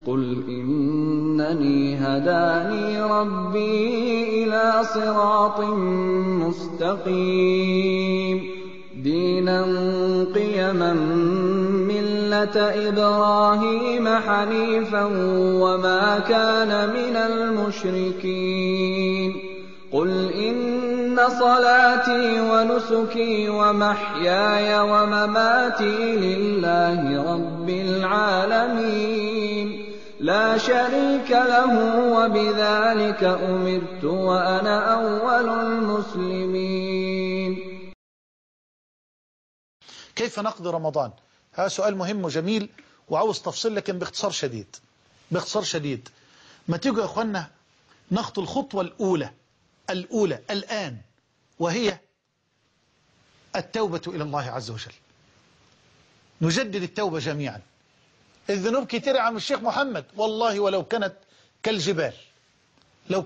قُلْ إِنَّنِي هَدَانِي رَبِّي إِلَىٰ صِرَاطٍ مُّسْتَقِيمٍ دِينًا قِيَمًا مِّلَّةَ إِبْرَاهِيمَ حَنِيفًا وَمَا كَانَ مِنَ الْمُشْرِكِينَ قُلْ إِنَّ صَلَاتِي وَنُسُكِي وَمَحْيَايَ وَمَمَاتِي لِلَّهِ رَبِّ الْعَالَمِينَ لَا شَرِيكَ لَهُ وَبِذَٰلِكَ أُمِرْتُ وَأَنَا أَوَّلُ الْمُسْلِمِينَ. كيف نقضي رمضان؟ هذا سؤال مهم وجميل وعاوز تفصيل، لكن باختصار شديد. ما تيجوا يا اخوانا نخطو الخطوة الأولى الآن، وهي التوبة إلى الله عز وجل. نجدد التوبة جميعا. الذنوب كتير يا عم الشيخ محمد، والله ولو كانت كالجبال، لو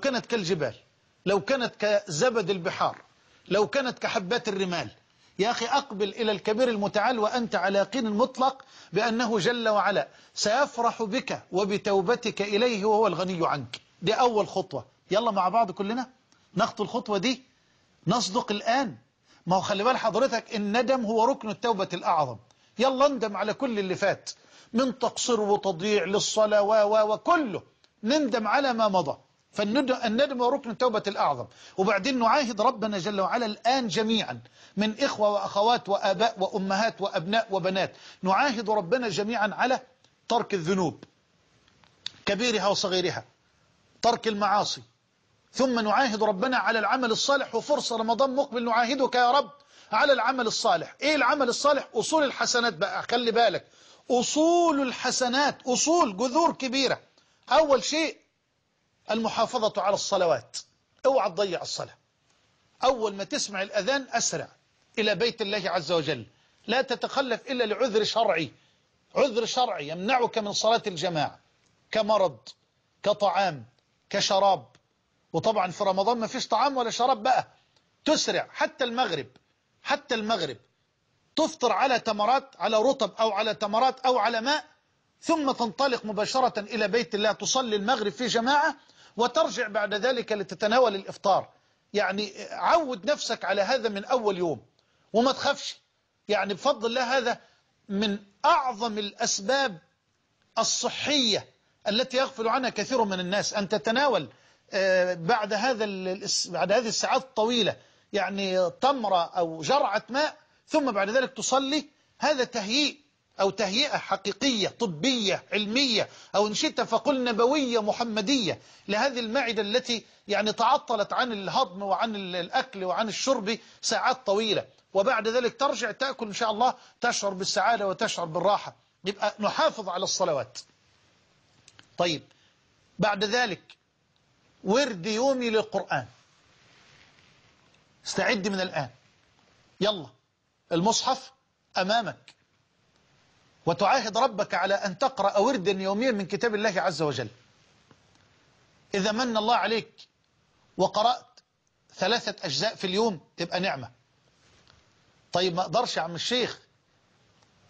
كانت كزبد البحار، لو كانت كحبات الرمال. يا أخي أقبل إلى الكبير المتعال وأنت على يقين مطلق بأنه جل وعلا سيفرح بك وبتوبتك إليه وهو الغني عنك. دي أول خطوة. يلا مع بعض كلنا نخطو الخطوة دي، نصدق الآن. ما هو خلي بال حضرتك، الندم هو ركن التوبة الأعظم. يلا ندم على كل اللي فات من تقصير وتضييع للصلاة وكله، نندم على ما مضى. فالندم هو ركن التوبة الأعظم. وبعدين نعاهد ربنا جل وعلا الآن جميعا من إخوة وأخوات وآباء وأمهات وأبناء وبنات، نعاهد ربنا جميعا على ترك الذنوب كبيرها وصغيرها، ترك المعاصي، ثم نعاهد ربنا على العمل الصالح. وفرصة رمضان مقبل نعاهدك يا رب على العمل الصالح. ايه العمل الصالح؟ اصول الحسنات بقى. خلي بالك، اصول الحسنات اصول جذور كبيرة. اول شيء المحافظة على الصلوات. اوعى تضيع الصلاة. اول ما تسمع الاذان اسرع الى بيت الله عز وجل، لا تتخلف الا لعذر شرعي. عذر شرعي يمنعك من صلاة الجماعة، كمرض، كطعام، كشراب. وطبعا في رمضان ما فيش طعام ولا شراب بقى. تسرع حتى المغرب تفطر على تمرات، على رطب أو على تمرات أو على ماء، ثم تنطلق مباشرة إلى بيت الله تصلي المغرب في جماعة، وترجع بعد ذلك لتتناول الإفطار. يعني عود نفسك على هذا من أول يوم وما تخافش. يعني بفضل الله هذا من أعظم الأسباب الصحية التي يغفل عنها كثير من الناس، أن تتناول بعد هذه الساعات الطويلة يعني تمرة أو جرعة ماء، ثم بعد ذلك تصلي. هذا تهيئة حقيقية طبية علمية، أو إن شئت فقل نبوية محمدية، لهذه المعدة التي يعني تعطلت عن الهضم وعن الأكل وعن الشرب ساعات طويلة. وبعد ذلك ترجع تأكل إن شاء الله، تشعر بالسعادة وتشعر بالراحة. يبقى نحافظ على الصلوات. طيب بعد ذلك ورد يومي للقرآن. استعد من الآن. يلا المصحف أمامك، وتعاهد ربك على أن تقرأ وردا يوميا من كتاب الله عز وجل. إذا من الله عليك وقرأت 3 أجزاء في اليوم تبقى نعمة. طيب ما أقدرش يا عم الشيخ،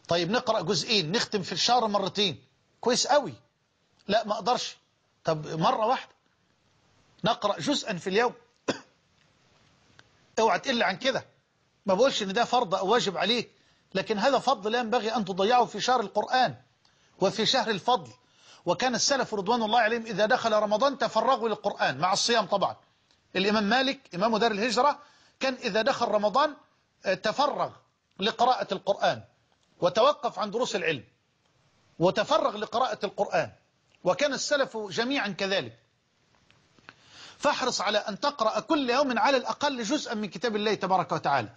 طيب نقرأ جزئين، نختم في الشهر مرتين، كويس قوي. لا ما أقدرش، طب مرة واحدة نقرأ جزءا في اليوم. اوعى تقل عن كده. ما بقولش ان ده فرض او واجب عليك، لكن هذا فضل لا ينبغي ان تضيعه في شهر القرآن وفي شهر الفضل. وكان السلف رضوان الله عليهم اذا دخل رمضان تفرغوا للقرآن مع الصيام. طبعا الامام مالك امام دار الهجرة كان اذا دخل رمضان تفرغ لقراءة القرآن، وتوقف عن دروس العلم وتفرغ لقراءة القرآن، وكان السلف جميعا كذلك. فاحرص على أن تقرأ كل يوم على الأقل جزءا من كتاب الله تبارك وتعالى.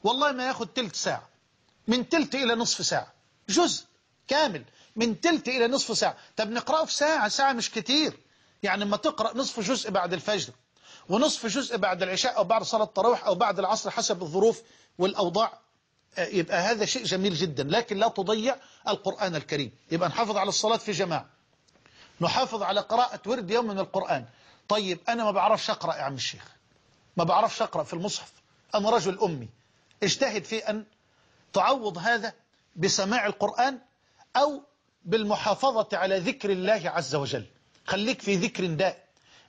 والله ما ياخد تلت ساعة، من تلت إلى نصف ساعة، جزء كامل من تلت إلى نصف ساعة. طب نقرأه في ساعة مش كتير. يعني لما تقرأ نصف جزء بعد الفجر، ونصف جزء بعد العشاء أو بعد صلاة التراويح أو بعد العصر حسب الظروف والأوضاع، يبقى هذا شيء جميل جدا. لكن لا تضيع القرآن الكريم. يبقى نحافظ على الصلاة في جماعة، نحافظ على قراءة ورد يوم من القرآن. طيب أنا ما بعرفش أقرأ يا عم الشيخ، ما بعرفش أقرأ في المصحف، أنا رجل أمي. اجتهد في أن تعوض هذا بسماع القرآن، أو بالمحافظة على ذكر الله عز وجل. خليك في ذكر دائم،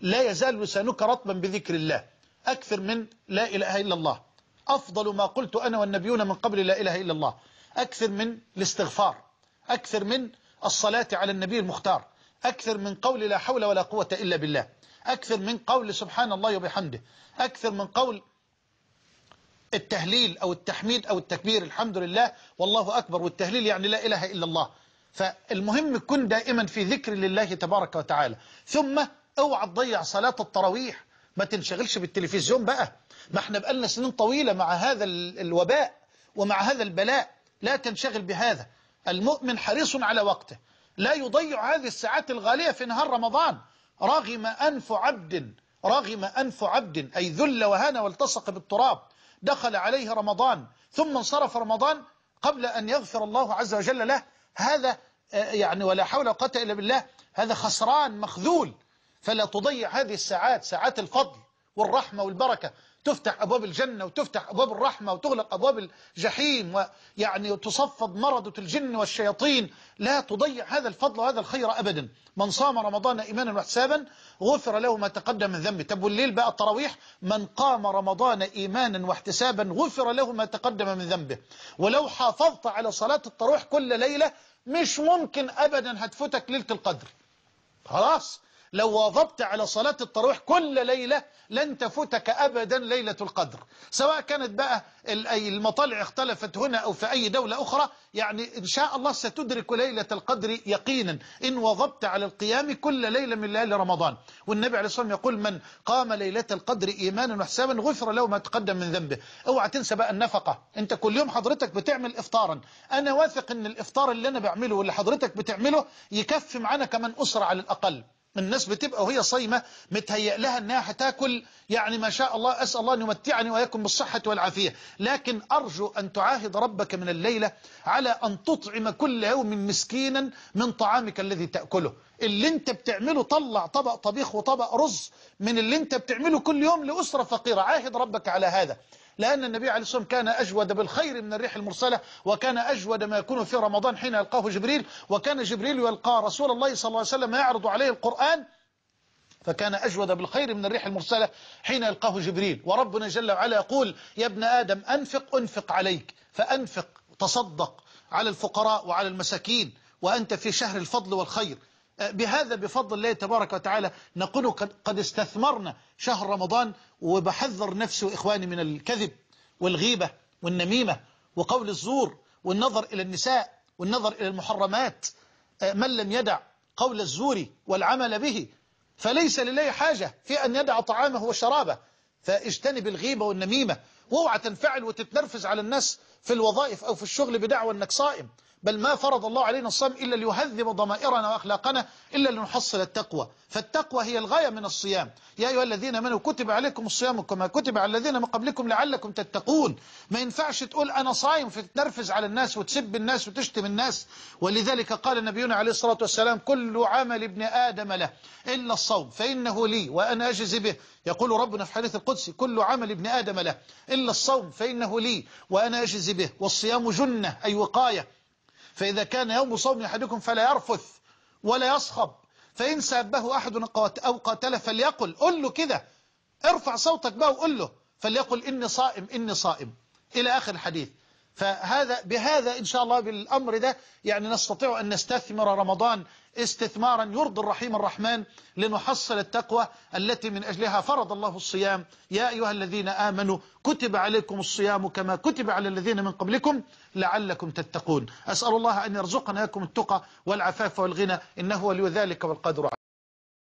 لا يزال لسانك رطبا بذكر الله. أكثر من لا إله إلا الله، أفضل ما قلت أنا والنبيون من قبل لا إله إلا الله. أكثر من الاستغفار، أكثر من الصلاة على النبي المختار، أكثر من قول لا حول ولا قوة إلا بالله، أكثر من قول سبحان الله وبحمده، أكثر من قول التهليل أو التحميد أو التكبير، الحمد لله والله أكبر، والتهليل يعني لا إله إلا الله. فالمهم كن دائما في ذكر لله تبارك وتعالى. ثم اوعى تضيع صلاة التراويح، ما تنشغلش بالتلفزيون بقى، ما احنا بقالنا سنين طويلة مع هذا الوباء ومع هذا البلاء، لا تنشغل بهذا. المؤمن حريص على وقته، لا يضيع هذه الساعات الغالية في نهار رمضان. رغم أنف عبد أي ذل وهان والتصق بالتراب، دخل عليه رمضان ثم انصرف رمضان قبل أن يغفر الله عز وجل له، هذا يعني ولا حول ولا قوة إلا بالله، هذا خسران مخذول. فلا تضيع هذه الساعات، ساعات الفضل والرحمة والبركة، تفتح أبواب الجنة وتفتح أبواب الرحمة وتغلق أبواب الجحيم، ويعني تصفد مردة الجن والشياطين. لا تضيع هذا الفضل وهذا الخير أبدا. من صام رمضان إيمانا واحتسابا غفر له ما تقدم من ذنبه. طب والليل بقى التراويح، من قام رمضان إيمانا واحتسابا غفر له ما تقدم من ذنبه. ولو حافظت على صلاة التراويح كل ليلة مش ممكن أبدا هتفوتك ليلة القدر. خلاص، لو واظبت على صلاة التراويح كل ليلة لن تفوتك أبدا ليلة القدر، سواء كانت بقى المطالع اختلفت هنا أو في أي دولة أخرى. يعني إن شاء الله ستدرك ليلة القدر يقينا إن واظبت على القيام كل ليلة من ليالي رمضان. والنبي عليه الصلاة والسلام يقول من قام ليلة القدر إيمانا واحتسابا غفر له ما تقدم من ذنبه. اوعى تنسى بقى النفقة. أنت كل يوم حضرتك بتعمل إفطارا، أنا واثق إن الإفطار اللي أنا بعمله واللي حضرتك بتعمله يكفي معانا كمان أسرة على الأقل. الناس بتبقى وهي صايمة متهيأ لها أنها هتاكل، يعني ما شاء الله، أسأل الله أن يمتعني وإياكم بالصحة والعافية. لكن أرجو أن تعاهد ربك من الليلة على أن تطعم كل يوم مسكينا من طعامك الذي تأكله. اللي انت بتعمله، طلع طبق طبيخ وطبق رز من اللي انت بتعمله كل يوم لأسرة فقيرة. عاهد ربك على هذا، لأن النبي عليه الصلاة والسلام كان أجود بالخير من الريح المرسلة، وكان أجود ما يكون في رمضان حين يلقاه جبريل. وكان جبريل يلقى رسول الله صلى الله عليه وسلم يعرض عليه القرآن، فكان أجود بالخير من الريح المرسلة حين يلقاه جبريل. وربنا جل وعلا يقول يا ابن آدم أنفق عليك، فأنفق، تصدق على الفقراء وعلى المساكين وأنت في شهر الفضل والخير. بهذا بفضل الله تبارك وتعالى نقول قد استثمرنا شهر رمضان. وبحذر نفسي وإخواني من الكذب والغيبة والنميمة وقول الزور والنظر إلى النساء والنظر إلى المحرمات. من لم يدع قول الزور والعمل به فليس لله حاجة في أن يدع طعامه وشرابه. فاجتنب الغيبة والنميمة، واوعى تنفعل وتتنرفز على الناس في الوظائف أو في الشغل بدعوى أنك صائم. بل ما فرض الله علينا الصوم إلا ليهذب ضمائرنا وأخلاقنا، إلا لنحصل التقوى. فالتقوى هي الغاية من الصيام. يا أيها الذين آمنوا كتب عليكم الصيام كما كتب على الذين من قبلكم لعلكم تتقون. ما ينفعش تقول أنا صايم فتتنرفز على الناس وتسب الناس وتشتم الناس. ولذلك قال نبينا عليه الصلاة والسلام كل عمل ابن آدم له إلا الصوم فإنه لي وأنا أجزي به. يقول ربنا في حديث القدسي كل عمل ابن آدم له إلا الصوم فإنه لي وأنا أجزي به. والصيام جنة أي وقاية. فإذا كان يوم صوم أحدكم فلا يرفث ولا يصخب، فإن سابه أحد أو قاتله فليقل، قل له كده، ارفع صوتك بقى وقل له، فليقل إني صائم إني صائم إلى آخر الحديث. بهذا إن شاء الله بالأمر ده يعني نستطيع أن نستثمر رمضان استثمارا يرضي الرحيم الرحمن، لنحصل التقوى التي من أجلها فرض الله الصيام. يا أيها الذين آمنوا كتب عليكم الصيام كما كتب على الذين من قبلكم لعلكم تتقون. أسأل الله أن يرزقنا إياكم التقى والعفاف والغنى، إنه ولي ذلك والقادر عليه.